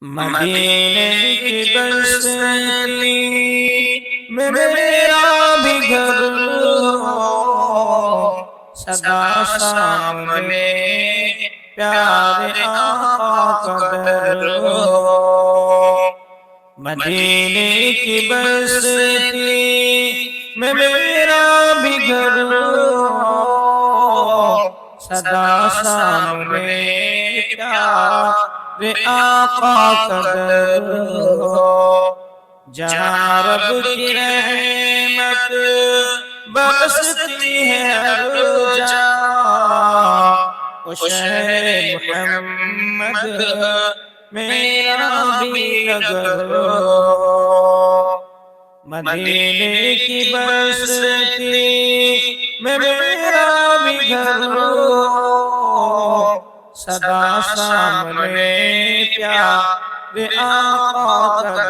مدینے کی بستی میں میرا بھی گھر ہو، سدا سامنے پیارے آقا کا در ہو۔ مدینے کی بستی میں میرا بھی گھر ہو، سدا سامنے پیارے آقا کا در ہو۔ جہاں رب کی رحمت برستی ہے ہر جا، وہ شہر محمد میرا بھی نگر ہو۔ مدینے کی بستی میں میرا بھی گھر ہو، سدا سامنے پیارے آقا کا